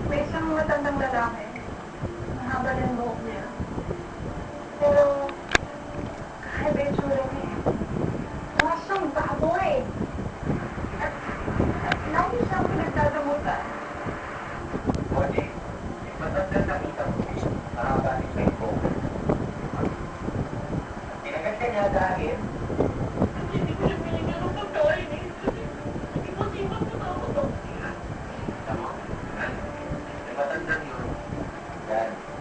May isang matandang lalaki. Mahaba ng buhok niya. Pero, kahit ba yung tsura niya? Mukha siyang baboy. At lagi siyang pinagdadamutan. Oye, matanda na kita mo. Mahaba rin sa ibo. Tinagat ka niya dahil hindi ko yung pinigyan ng pagkain eh. Hindi mo sipat na ako. Tama? Yung matandang yun,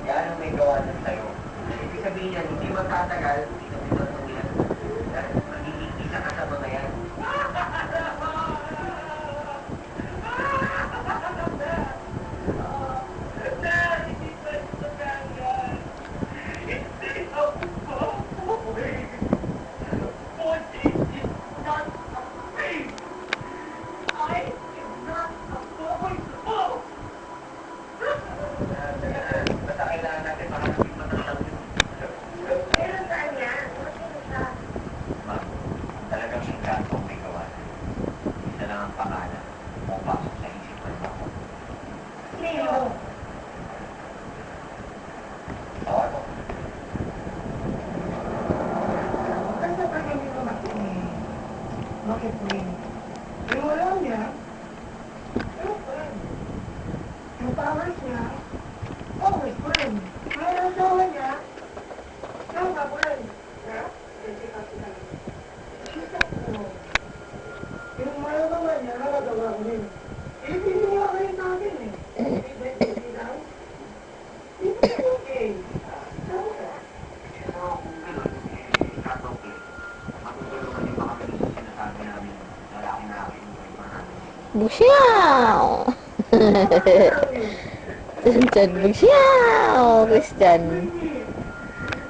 yan ang may gawa ng sa'yo. Ibig sabihin niya, hindi magtatagal, hindi ka pinatong yan. Magiging isa ka sa mga yan. Basta kailangan natin makalapit matandang yun. Pero saan yan? Matino siya. Ma'am, talagang singkato ang may gawa. Isa lang ang pangalan. Pumapasok sa isip ng ako. Sino? Tawag ko. Basta pa kami kumakinig. Bakit po yun? Yung wala niya, yung friend. Yung powers niya, always friend. Mayroon ang jowa niya, yung ka-friend. Ha? Kasi kasi na. She's a pro. Yung mayroon niya, nakagawa ko din. Eh, pinuha kayo sa akin eh. Hindi lang. Hindi okay. So, kung gano'n, start okay. Matutulungan din baka kami sa sinasabi namin. Lalaki yung marami. Busyaw! Christian, busyaw! Christian.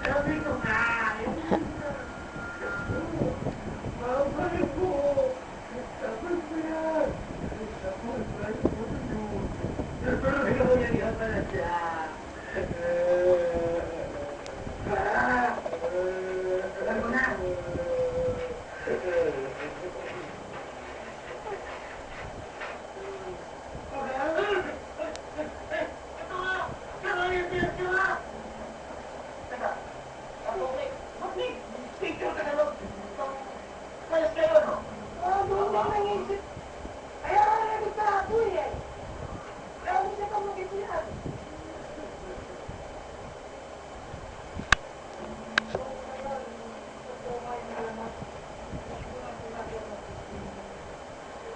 Sabi ko nga, babalik ko. Tapos ko yan. Tapos, balik ko yun. Pero ikaw yan yan pala siya. Alam mo na.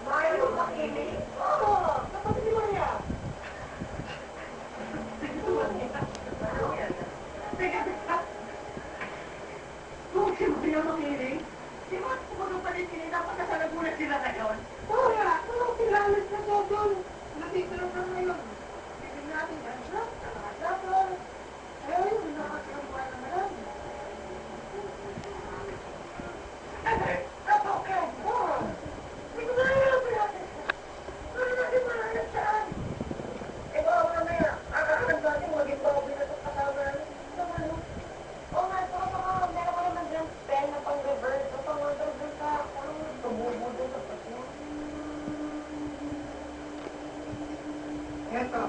Mayo makinig? Oo, kapatid ni Maria. Kung sino makinig, Si Max, kumagpalit sila, dapat nasalagunan sila ngayon. oo nga, anong pilalit na siya doon? Natitira ka ngayon. Tignan natin yan siya, nakasapal. Ayun, nakasapal na naman. That's okay. Oo. Hindi ko na alam natin. Ano natin mahanap saan? Eh, baka mamaya, kakahanap natin maging baboy na ito kasama namin. Naman, no? Oo nga, baka meron ka naman dyan pen na pang-reverse o pang-order dun sa, tububo dun sa pati. Eto,